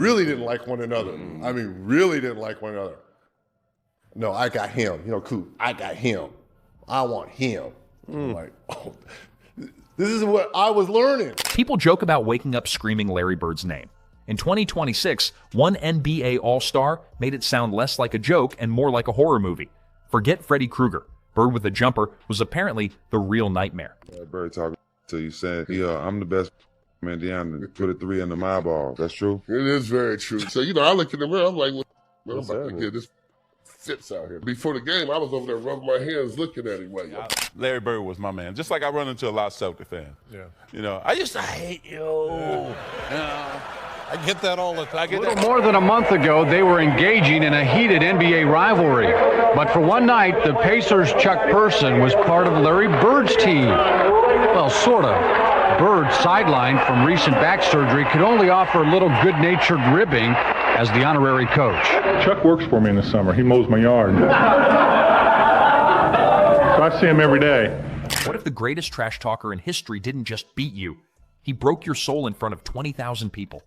really didn't like one another. I mean, really didn't like one another. No, I got him. You know, Coop, I got him. I want him. I'm like, oh, this is what I was learning. People joke about waking up screaming Larry Bird's name. In 2026, one NBA All-Star made it sound less like a joke and more like a horror movie. Forget Freddy Krueger. Bird with a jumper was apparently the real nightmare. Bird talking to you saying, I'm the best man, Indiana, put a 3 under my ball. That's true? It is very true. So, you know, I look in the mirror, I'm like, I'm about to get this fits out here. Before the game, I was over there rubbing my hands looking at him. Like, Larry Bird was my man. Just like I run into a lot of Celtic fans. Yeah. You know, I used to hate you. Yeah. I get that all the time. A little more than a month ago, they were engaging in a heated NBA rivalry. But for one night, the Pacers' Chuck Person was part of Larry Bird's team. Well, sort of. Bird, sidelined from recent back surgery, could only offer a little good-natured ribbing as the honorary coach. Chuck works for me in the summer. He mows my yard. So I see him every day. What if the greatest trash talker in history didn't just beat you? He broke your soul in front of 20,000 people.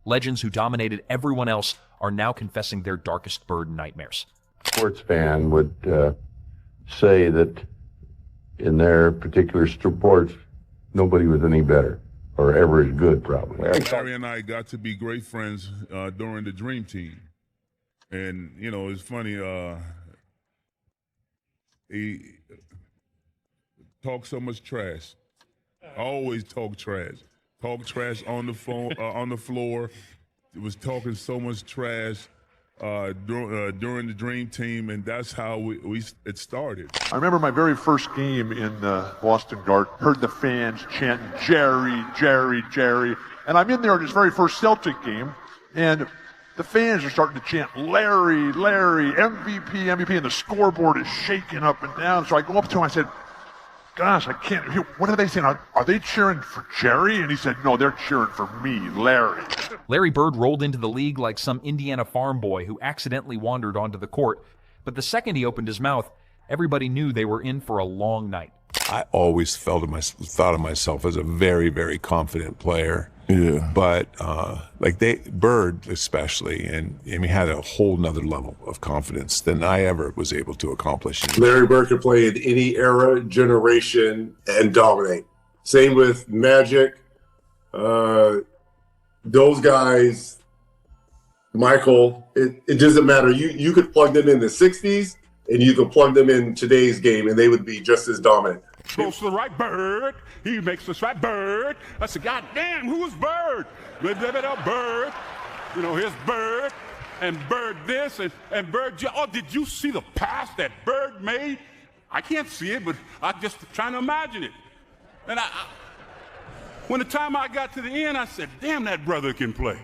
Legends who dominated everyone else are now confessing their darkest Bird nightmares. Sports fan would say that in their particular sports, nobody was any better or ever as good, probably. Larry and I got to be great friends during the Dream Team. And, you know, it's funny, he talked so much trash. I always talk trash. Talk trash on the phone, on the floor. It was talking so much trash during the Dream Team, and that's how it started. I remember my very first game in Boston Garden. Heard the fans chanting Jerry, Jerry, Jerry, and I'm in there at his very first Celtic game, and the fans are starting to chant Larry, Larry, MVP, MVP, and the scoreboard is shaking up and down. So I go up to him, I said, gosh, I can't hear. What are they saying? Are they cheering for Jerry? And he said, no, they're cheering for me, Larry. Larry Bird rolled into the league like some Indiana farm boy who accidentally wandered onto the court. But the second he opened his mouth, everybody knew they were in for a long night. I always thought of myself as a very, very confident player. Yeah. But Bird especially, and he had a whole nother level of confidence than I ever was able to accomplish. Larry Bird could play in any era, generation, and dominate. Same with Magic. Those guys, Michael, it doesn't matter. You could plug them in the 60s, and you could plug them in today's game, and they would be just as dominant. Goes to the right, Bird. He makes the strike, Bird. I said, God damn, who is Bird? Bird. You know, here's Bird, and Bird this, and Bird. Oh, did you see the pass that Bird made? I can't see it, but I'm just trying to imagine it. And when the time I got to the end, I said, damn, that brother can play.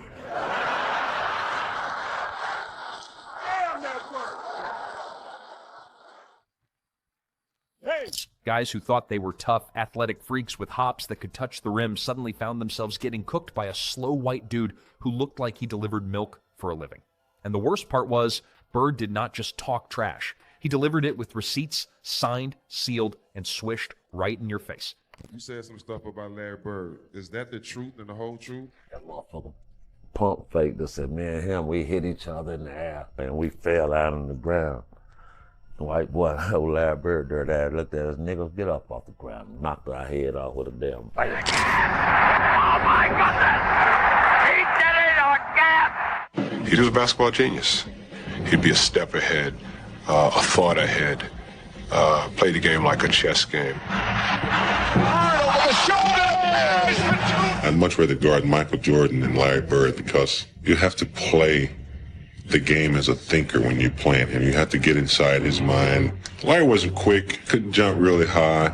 Guys who thought they were tough, athletic freaks with hops that could touch the rim suddenly found themselves getting cooked by a slow white dude who looked like he delivered milk for a living. And the worst part was, Bird did not just talk trash. He delivered it with receipts, signed, sealed, and swished right in your face. You said some stuff about Larry Bird. Is that the truth and the whole truth? That motherfucker pump fake that said, me and him, we hit each other in the air, and we fell out on the ground. White boy, old Larry Bird, dirty ass, looked at us, niggas, get up off the ground, and knocked our head off with a damn bite. Oh my goodness! He did it again! He was a basketball genius. He'd be a step ahead, a thought ahead, play the game like a chess game. I'd much rather guard Michael Jordan than Larry Bird because you have to play the game as a thinker when you're playing him. You have to get inside his mind. Larry wasn't quick, couldn't jump really high,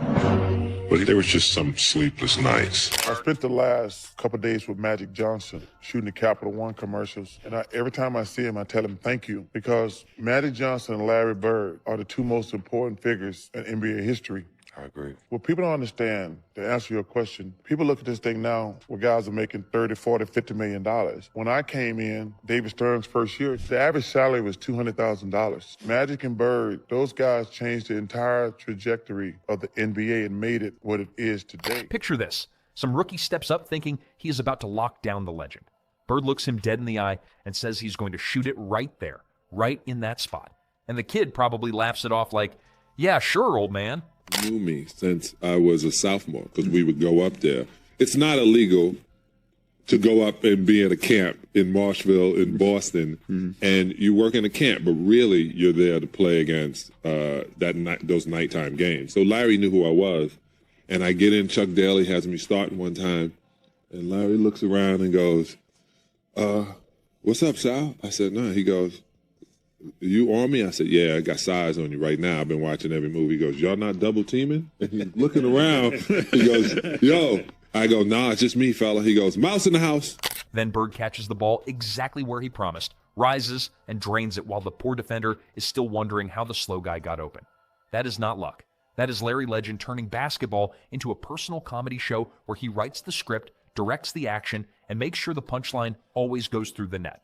but there was just some sleepless nights. I spent the last couple of days with Magic Johnson shooting the Capital One commercials, and every time I see him, I tell him thank you, because Magic Johnson and Larry Bird are the two most important figures in NBA history. I agree. What people don't understand, to answer your question, people look at this thing now where guys are making $30, $40, $50 million. When I came in, David Stern's first year, the average salary was $200,000. Magic and Bird, those guys changed the entire trajectory of the NBA and made it what it is today. Picture this. Some rookie steps up thinking he is about to lock down the legend. Bird looks him dead in the eye and says he's going to shoot it right there, right in that spot. And the kid probably laughs it off like, yeah, sure, old man. Knew me since I was a sophomore because we would go up there. It's not illegal to go up and be in a camp in Marshville, in Boston, and you work in a camp, but really you're there to play against those nighttime games. So Larry knew who I was, and I get in, Chuck Daly has me starting one time, and Larry looks around and goes, what's up, Sal? I said, no. He goes, you on me? I said, yeah, I got size on you right now. I've been watching every movie. He goes, y'all not double teaming? And he's looking around. He goes, yo. I go, nah, it's just me, fella. He goes, mouse in the house. Then Bird catches the ball exactly where he promised, rises, and drains it while the poor defender is still wondering how the slow guy got open. That is not luck. That is Larry Legend turning basketball into a personal comedy show where he writes the script, directs the action, and makes sure the punchline always goes through the net.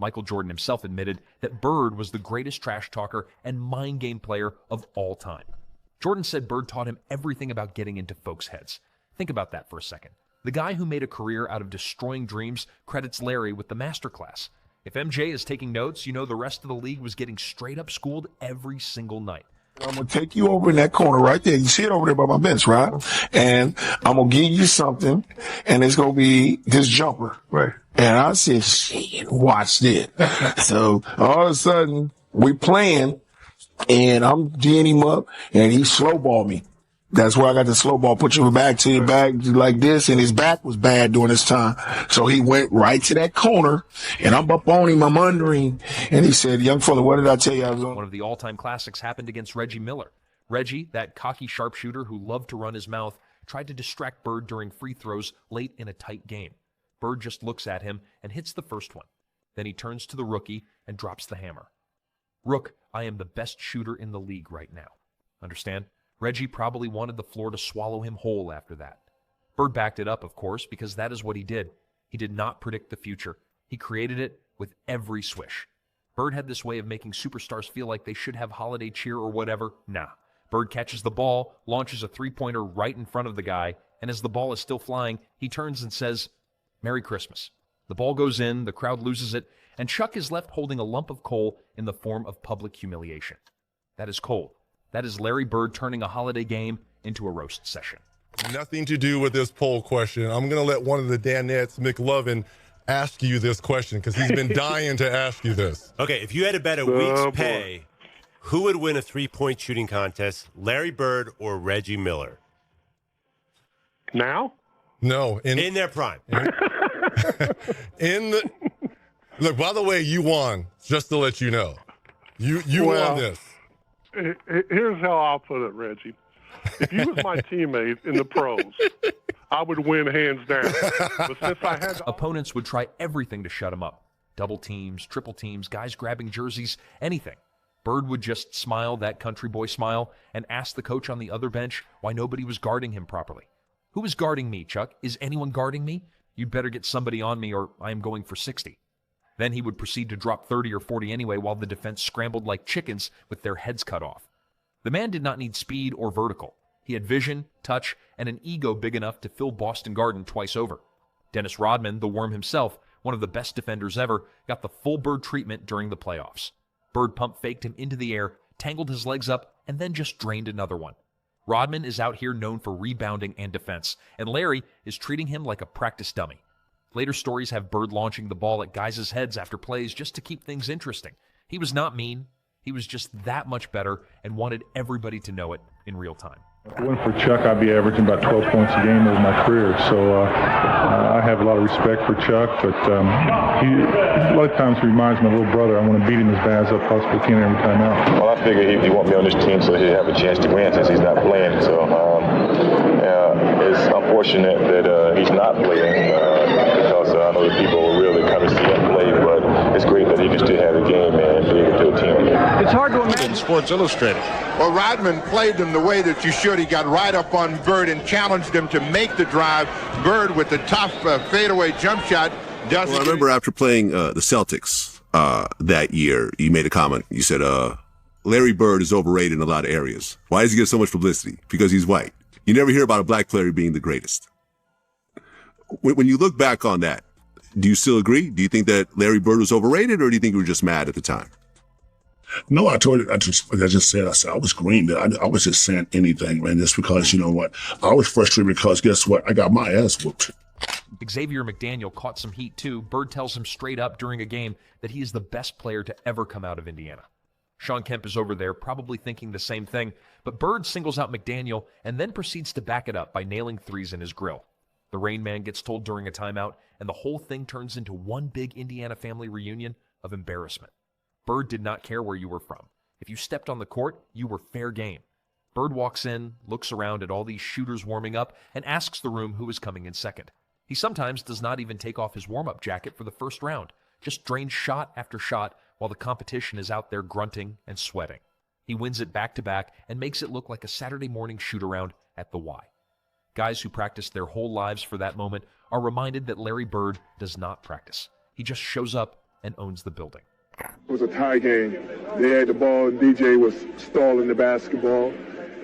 Michael Jordan himself admitted that Bird was the greatest trash talker and mind game player of all time. Jordan said Bird taught him everything about getting into folks' heads. Think about that for a second. The guy who made a career out of destroying dreams credits Larry with the masterclass. If MJ is taking notes, you know the rest of the league was getting straight up schooled every single night. I'm going to take you over in that corner right there. You see it over there by my bench, right? And I'm going to give you something, and it's going to be this jumper. Right. And I said, shit, watch this. So all of a sudden, we playing, and I'm D'ing him up, and he slowballed me. That's where I got the slow ball, put your back to your back like this, and his back was bad during this time. So he went right to that corner, and I'm up on him, I'm under him, and he said, young fella, what did I tell you I was going to? One of the all-time classics happened against Reggie Miller. Reggie, that cocky sharpshooter who loved to run his mouth, tried to distract Bird during free throws late in a tight game. Bird just looks at him and hits the first one. Then he turns to the rookie and drops the hammer. Rook, I am the best shooter in the league right now. Understand? Reggie probably wanted the floor to swallow him whole after that. Bird backed it up, of course, because that is what he did. He did not predict the future. He created it with every swish. Bird had this way of making superstars feel like they should have holiday cheer or whatever. Nah. Bird catches the ball, launches a three-pointer right in front of the guy, and as the ball is still flying, he turns and says, Merry Christmas. The ball goes in, the crowd loses it, and Chuck is left holding a lump of coal in the form of public humiliation. That is cold. That is Larry Bird turning a holiday game into a roast session. Nothing to do with this poll question. I'm going to let one of the Danettes, McLovin, ask you this question because he's been dying to ask you this. Okay, if you had to bet a week's pay, who would win a three-point shooting contest, Larry Bird or Reggie Miller? Now? No. In their prime. Look, by the way, you won, just to let you know. You won this. Here's how I'll put it, Reggie. If you was my teammate in the pros, I would win hands down. But since I had opponents would try everything to shut him up. Double teams, triple teams, guys grabbing jerseys, anything. Bird would just smile that country boy smile and ask the coach on the other bench why nobody was guarding him properly. Who is guarding me, Chuck? Is anyone guarding me? You'd better get somebody on me or I am going for 60. Then he would proceed to drop 30 or 40 anyway while the defense scrambled like chickens with their heads cut off. The man did not need speed or vertical. He had vision, touch, and an ego big enough to fill Boston Garden twice over. Dennis Rodman, the Worm himself, one of the best defenders ever, got the full Bird treatment during the playoffs. Bird pump faked him into the air, tangled his legs up, and then just drained another one. Rodman is out here known for rebounding and defense, and Larry is treating him like a practice dummy. Later stories have Bird launching the ball at guys' heads after plays just to keep things interesting. He was not mean. He was just that much better and wanted everybody to know it in real time. If it wasn't for Chuck, I'd be averaging about 12 points a game over my career. So I have a lot of respect for Chuck, but he a lot of times reminds me of my little brother. I want to beat him as bad as I possibly can every time out. Well, I figure he want me on this team so he'll have a chance to win since he's not playing. So it's unfortunate that he's not playing because I know that people will really come to see him play, but it's great that he can still have a game and be able to do a team. It's hard to imagine. Sports Illustrated. Well, Rodman played them the way that you should. He got right up on Bird and challenged him to make the drive. Bird with the tough fadeaway jump shot. Well, I remember after playing the Celtics that year, you made a comment. You said, Larry Bird is overrated in a lot of areas. Why does he get so much publicity? Because he's white. You never hear about a black player being the greatest. When you look back on that, Do you still agree? Do you think that Larry Bird was overrated, or do you think you were just mad at the time? No, I told you, I said, I was green. I was just saying anything, man, just because, you know what, I was frustrated because guess what? I got my ass whooped. Xavier McDaniel caught some heat too. Bird tells him straight up during a game that he is the best player to ever come out of Indiana. Sean Kemp is over there probably thinking the same thing, but Bird singles out McDaniel and then proceeds to back it up by nailing threes in his grill. The Rain Man gets told during a timeout, and the whole thing turns into one big Indiana family reunion of embarrassment. Bird did not care where you were from. If you stepped on the court, you were fair game. Bird walks in, looks around at all these shooters warming up, and asks the room who is coming in second. He sometimes does not even take off his warm-up jacket for the first round, just drains shot after shot while the competition is out there grunting and sweating. He wins it back-to-back and makes it look like a Saturday morning shoot-around at the Y. Guys who practiced their whole lives for that moment are reminded that Larry Bird does not practice. He just shows up and owns the building. It was a tie game. They had the ball, and DJ was stalling the basketball.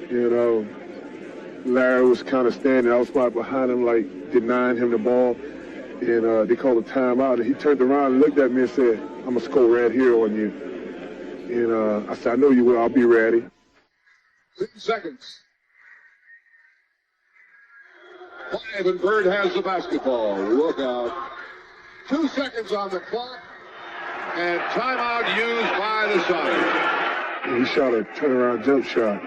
You know, Larry was kind of standing. I was right behind him, like denying him the ball. And they called a timeout. And he turned around and looked at me and said, "I'm going to score right here on you." And I said, "I know you will. I'll be ready." 6 seconds. 5, and Bird has the basketball. Look out. 2 seconds on the clock. And timeout used by the Sonics. He shot a turnaround jump shot.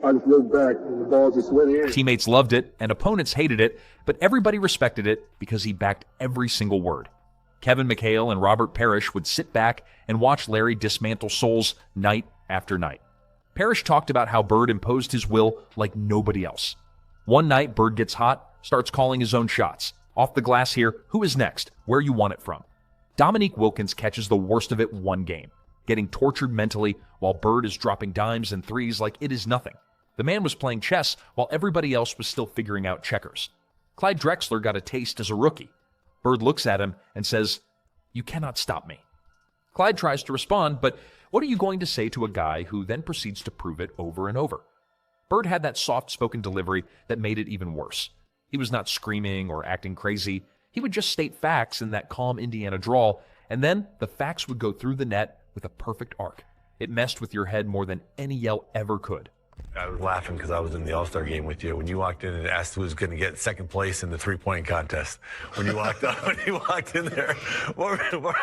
I just looked back and the ball just went in. Teammates loved it and opponents hated it, but everybody respected it because he backed every single word. Kevin McHale and Robert Parrish would sit back and watch Larry dismantle souls night after night. Parrish talked about how Bird imposed his will like nobody else. One night, Bird gets hot, starts calling his own shots. Off the glass here, who is next? Where you want it from? Dominique Wilkins catches the worst of it one game, getting tortured mentally while Bird is dropping dimes and threes like it is nothing. The man was playing chess while everybody else was still figuring out checkers. Clyde Drexler got a taste as a rookie. Bird looks at him and says, "You cannot stop me." Clyde tries to respond, but what are you going to say to a guy who then proceeds to prove it over and over? Bird had that soft-spoken delivery that made it even worse. He was not screaming or acting crazy. He would just state facts in that calm Indiana drawl, and then the facts would go through the net with a perfect arc. It messed with your head more than any yell ever could. I was laughing because I was in the All-Star game with you when you walked in and asked who was going to get second place in the three-point contest. When you walked in there, what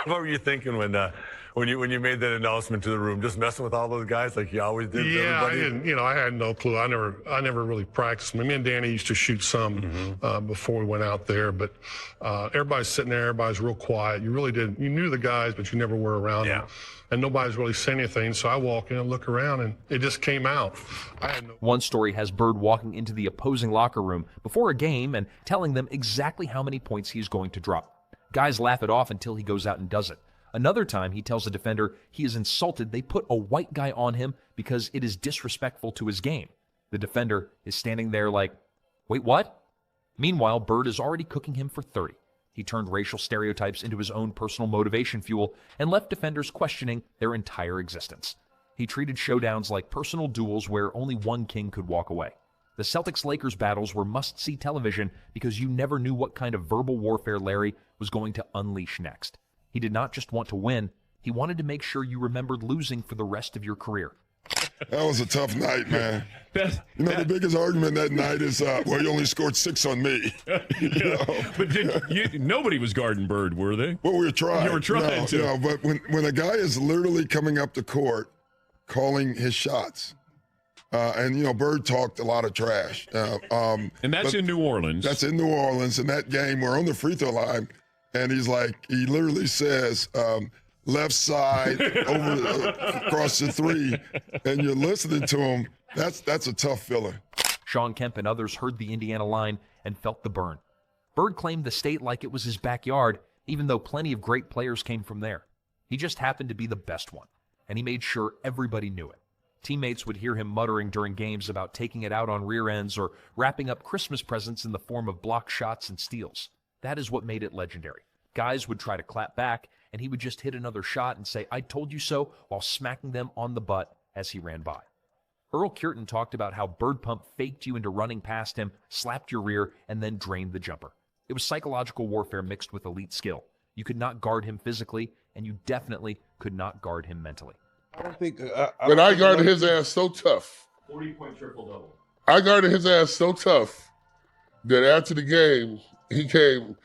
were you thinking when you made that announcement to the room? Just messing with all those guys like you always did. Yeah, everybody? I didn't. I had no clue. I never really practiced. Me and Danny used to shoot some before we went out there, but everybody's sitting there. Everybody's real quiet. You really didn't. You knew the guys, but you never were around them. And nobody's really saying anything. So I walk in and look around, and it just came out. One story has Bird walking into the opposing locker room before a game and telling them exactly how many points he is going to drop. Guys laugh it off until he goes out and does it. Another time, he tells the defender he is insulted they put a white guy on him because it is disrespectful to his game. The defender is standing there like, "Wait, what?" Meanwhile, Bird is already cooking him for 30. He turned racial stereotypes into his own personal motivation fuel and left defenders questioning their entire existence. He treated showdowns like personal duels where only one king could walk away. The Celtics-Lakers battles were must-see television because you never knew what kind of verbal warfare Larry was going to unleash next. He did not just want to win, he wanted to make sure you remembered losing for the rest of your career. That was a tough night, man. The biggest argument that night is, well, you only scored 6 on me. But nobody was guarding Bird, were they? Well, we were trying. You were trying to. No, but when a guy is literally coming up the court, calling his shots, and Bird talked a lot of trash. And that's in New Orleans. That's in New Orleans. In that game, we're on the free throw line, and he literally says, left side across the 3, and you're listening to him. That's a tough feeling. Sean Kemp and others heard the Indiana line and felt the burn. Bird claimed the state like it was his backyard, even though plenty of great players came from there. He just happened to be the best one, and he made sure everybody knew it. Teammates would hear him muttering during games about taking it out on rear ends or wrapping up Christmas presents in the form of block shots and steals. That is what made it legendary. Guys would try to clap back, and he would just hit another shot and say, "I told you so," while smacking them on the butt as he ran by. Earl Cureton talked about how Bird Pump faked you into running past him, slapped your rear, and then drained the jumper. It was psychological warfare mixed with elite skill. You could not guard him physically, and you definitely could not guard him mentally. I don't think. But I guarded his ass so tough. 40-point triple-double. I guarded his ass so tough that after the game, he came.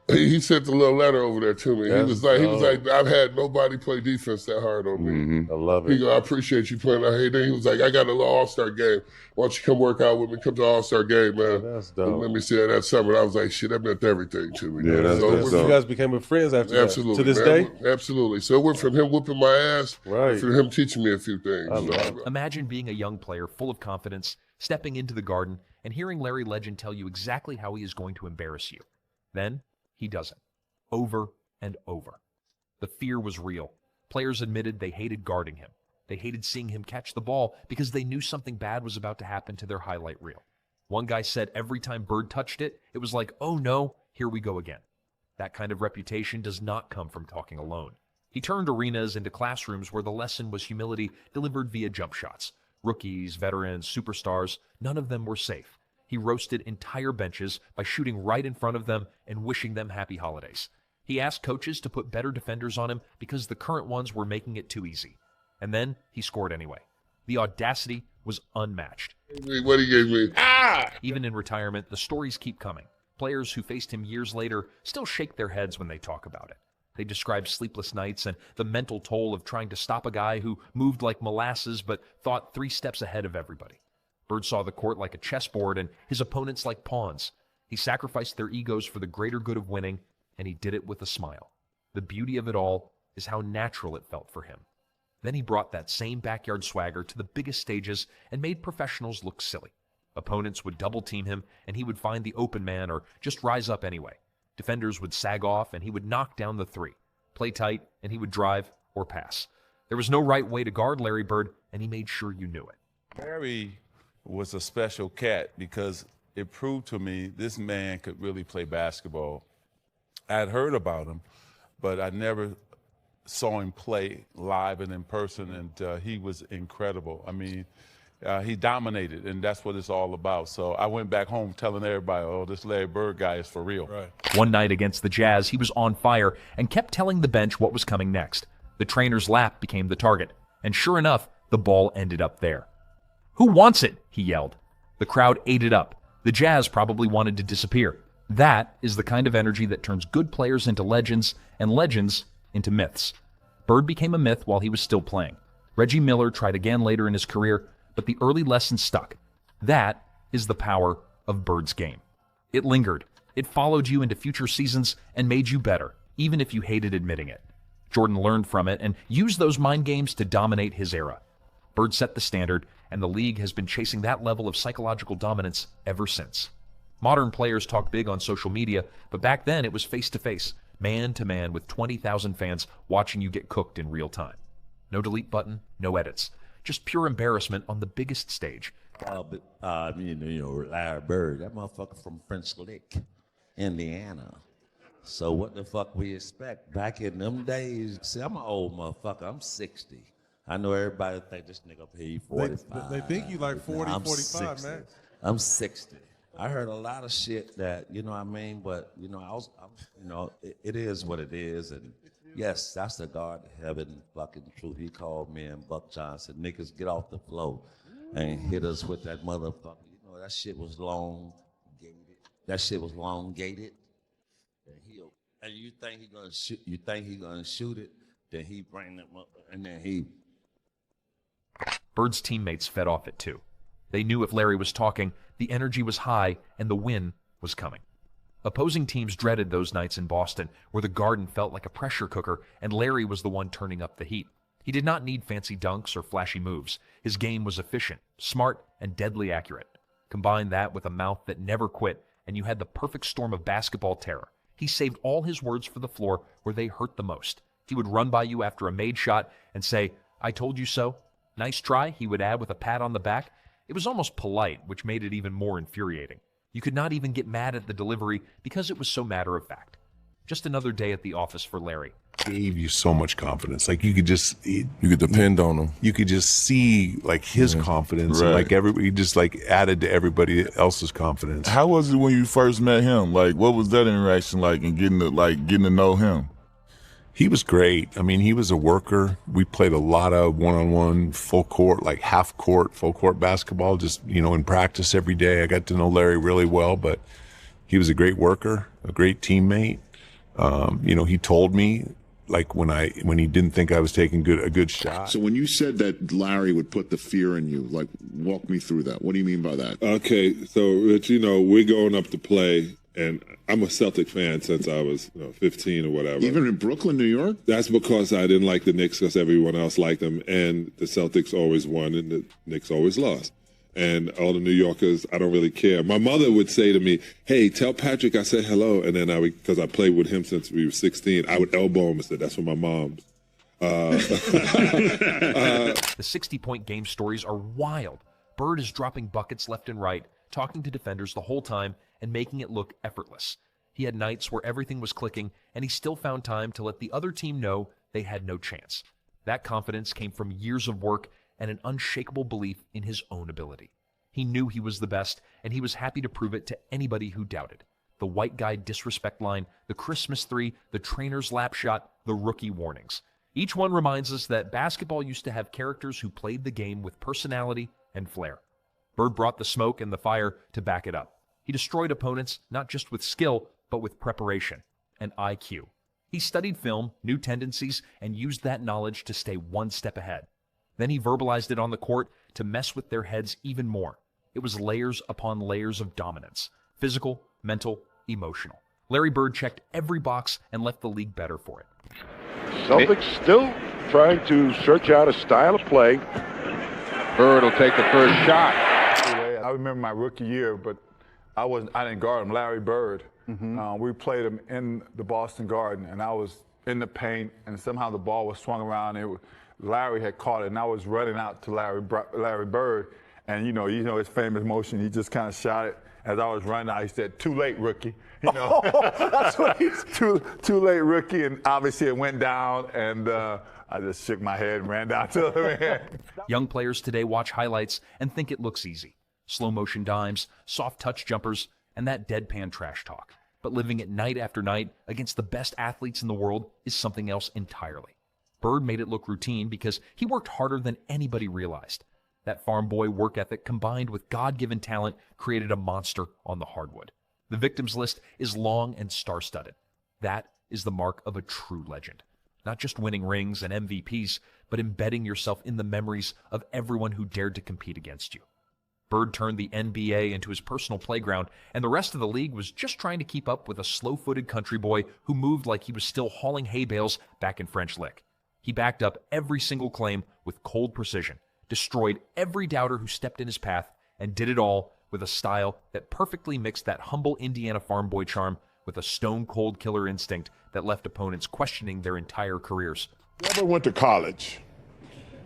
He sent a little letter over there to me. He was like, I've had nobody play defense that hard on me. I love He it. go, I appreciate you playing. Then he was like, I got a little All-Star game. Why don't you come work out with me? Come to All-Star game, man. That's dope. And let me see that summer. I was like, shit, that meant everything to me. Yeah, that's dope. You guys became friends after that. Absolutely. To this man. day? Absolutely. So it went from him whooping my ass to him teaching me a few things. Imagine being a young player full of confidence, stepping into the Garden, and hearing Larry Legend tell you exactly how he is going to embarrass you. Then, he does it. Over and over. The fear was real. Players admitted they hated guarding him. They hated seeing him catch the ball because they knew something bad was about to happen to their highlight reel. One guy said every time Bird touched it, it was like, oh no, here we go again. That kind of reputation does not come from talking alone. He turned arenas into classrooms where the lesson was humility delivered via jump shots. Rookies, veterans, superstars, none of them were safe. He roasted entire benches by shooting right in front of them and wishing them happy holidays. He asked coaches to put better defenders on him because the current ones were making it too easy. And then he scored anyway. The audacity was unmatched. What he gave me. Even in retirement, the stories keep coming. Players who faced him years later still shake their heads when they talk about it. They describe sleepless nights and the mental toll of trying to stop a guy who moved like molasses but thought 3 steps ahead of everybody. Bird saw the court like a chessboard and his opponents like pawns. He sacrificed their egos for the greater good of winning, and he did it with a smile. The beauty of it all is how natural it felt for him. Then he brought that same backyard swagger to the biggest stages and made professionals look silly. Opponents would double-team him, and he would find the open man or just rise up anyway. Defenders would sag off, and he would knock down the 3. Play tight, and he would drive or pass. There was no right way to guard Larry Bird, and he made sure you knew it. Larry was a special cat because it proved to me this man could really play basketball. I'd heard about him, but I never saw him play live and in person, and he was incredible. I mean, he dominated, and that's what it's all about. So I went back home telling everybody, oh, this Larry Bird guy is for real. Right. One night against the Jazz, he was on fire and kept telling the bench what was coming next. The trainer's lap became the target, and sure enough, the ball ended up there. Who wants it? He yelled. The crowd ate it up. The Jazz probably wanted to disappear. That is the kind of energy that turns good players into legends and legends into myths. Bird became a myth while he was still playing. Reggie Miller tried again later in his career, but the early lesson stuck. That is the power of Bird's game. It lingered. It followed you into future seasons and made you better, even if you hated admitting it. Jordan learned from it and used those mind games to dominate his era. Bird set the standard, and the league has been chasing that level of psychological dominance ever since. Modern players talk big on social media, but back then it was face-to-face, man-to-man with 20,000 fans watching you get cooked in real time. No delete button, no edits. Just pure embarrassment on the biggest stage. Larry Bird, that motherfucker from French Lick, Indiana. So what the fuck we expect? Back in them days, see, I'm an old motherfucker. I'm 60. I know everybody think this nigga up here 45. They think you like 40, I'm 45, 60. man. I'm 60. I heard a lot of shit that, you know what I mean? But, it is what it is. And yes, that's the God of heaven fucking truth. He called me and Buck Johnson, niggas get off the floor and hit us with that motherfucker. You know, that shit was long-gated. And you think he gonna shoot it, then he bring them up, and then he... Bird's teammates fed off it too. They knew if Larry was talking, the energy was high and the win was coming. Opposing teams dreaded those nights in Boston where the Garden felt like a pressure cooker and Larry was the one turning up the heat. He did not need fancy dunks or flashy moves. His game was efficient, smart, and deadly accurate. Combine that with a mouth that never quit, and you had the perfect storm of basketball terror. He saved all his words for the floor where they hurt the most. He would run by you after a made shot and say, "I told you so." "Nice try," he would add with a pat on the back. It was almost polite, which made it even more infuriating. You could not even get mad at the delivery because it was so matter of fact. Just another day at the office for Larry. Gave you so much confidence. Like you could depend on him. You could just see like his confidence, Right. and like everybody just like added to everybody else's confidence. How was it when you first met him? Like, what was that interaction like, and getting to know him? He was great. I mean, he was a worker. We played a lot of one-on-one, full court, like half court, full court basketball, just, in practice every day. I got to know Larry really well, but he was a great worker, a great teammate. He told me, like when he didn't think I was taking a good shot. So when you said that Larry would put the fear in you, like, walk me through that. What do you mean by that? Okay, so Rich, we're going up to play, and I'm a Celtic fan since I was 15 or whatever. Even in Brooklyn, New York? That's because I didn't like the Knicks because everyone else liked them, and the Celtics always won and the Knicks always lost. And all the New Yorkers, I don't really care. My mother would say to me, "Hey, tell Patrick I said hello." And then because I played with him since we were 16, I would elbow him and say, "That's for my mom's." The 60-point game stories are wild. Bird is dropping buckets left and right, talking to defenders the whole time, and making it look effortless. He had nights where everything was clicking, and he still found time to let the other team know they had no chance. That confidence came from years of work and an unshakable belief in his own ability. He knew he was the best, and he was happy to prove it to anybody who doubted. The white guy disrespect line, the Christmas three, the trainer's lap shot, the rookie warnings. Each one reminds us that basketball used to have characters who played the game with personality and flair. Bird brought the smoke and the fire to back it up. He destroyed opponents not just with skill, but with preparation and IQ. He studied film, knew tendencies, and used that knowledge to stay one step ahead. Then he verbalized it on the court to mess with their heads even more. It was layers upon layers of dominance, physical, mental, emotional. Larry Bird checked every box and left the league better for it. Celtics still trying to search out a style of play. Bird will take the first shot. I remember my rookie year, but I didn't guard him. Larry Bird. We played him in the Boston Garden, and I was in the paint, and somehow the ball was swung around. Larry had caught it, and I was running out to Larry Bird, and you know his famous motion. He just kind of shot it. As I was running out, he said, "Too late, rookie." That's what he's too late, rookie, and obviously it went down, and I just shook my head and ran down to the man. Young players today watch highlights and think it looks easy. Slow motion dimes, soft touch jumpers, and that deadpan trash talk. But living it night after night against the best athletes in the world is something else entirely. Bird made it look routine because he worked harder than anybody realized. That farm boy work ethic combined with God-given talent created a monster on the hardwood. The victims list is long and star-studded. That is the mark of a true legend. Not just winning rings and MVPs, but embedding yourself in the memories of everyone who dared to compete against you. Bird turned the NBA into his personal playground, and the rest of the league was just trying to keep up with a slow-footed country boy who moved like he was still hauling hay bales back in French Lick. He backed up every single claim with cold precision, destroyed every doubter who stepped in his path, and did it all with a style that perfectly mixed that humble Indiana farm boy charm with a stone-cold killer instinct that left opponents questioning their entire careers. Never went to college.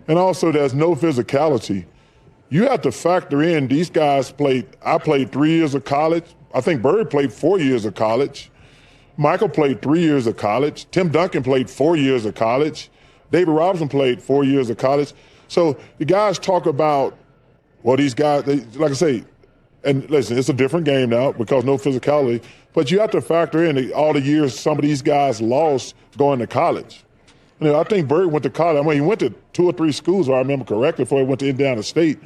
And also there's no physicality. You have to factor in these guys I played 3 years of college. I think Bird played 4 years of college. Michael played 3 years of college. Tim Duncan played 4 years of college. David Robinson played 4 years of college. So the guys talk about, well, these guys, like I say, and listen, it's a different game now because no physicality, but you have to factor in all the years some of these guys lost going to college. I think Bird went to college. I mean, he went to 2 or 3 schools, if I remember correctly, before he went to Indiana State.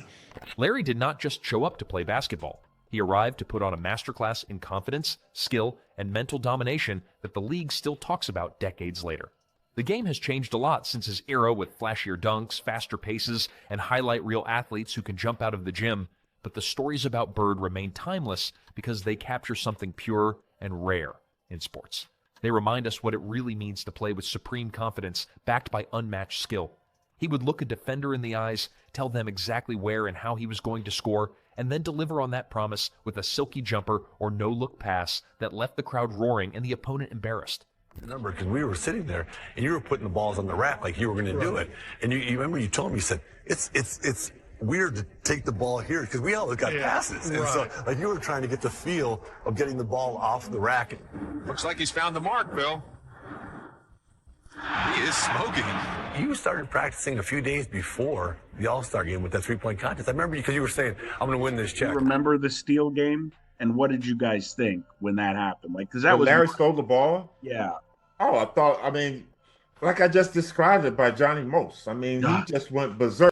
Larry did not just show up to play basketball. He arrived to put on a masterclass in confidence, skill, and mental domination that the league still talks about decades later. The game has changed a lot since his era with flashier dunks, faster paces, and highlight reel athletes who can jump out of the gym, but the stories about Bird remain timeless because they capture something pure and rare in sports. They remind us what it really means to play with supreme confidence, backed by unmatched skill. He would look a defender in the eyes, tell them exactly where and how he was going to score, and then deliver on that promise with a silky jumper or no-look pass that left the crowd roaring and the opponent embarrassed. Remember, because we were sitting there and you were putting the balls on the rack like you were going to do it. And you remember you told me, you said, weird to take the ball here because we always got passes. And so, like, you were trying to get the feel of getting the ball off the rack. Looks like he's found the mark, Bill. He is smoking. You started practicing a few days before the All-Star game with that three-point contest. I remember because you were saying, I'm going to win this check. Remember the steal game? And what did you guys think when that happened? Like, because that was Larry stole the ball? Yeah. Oh, I mean, like I just described it by Johnny Most. I mean, he just went berserk.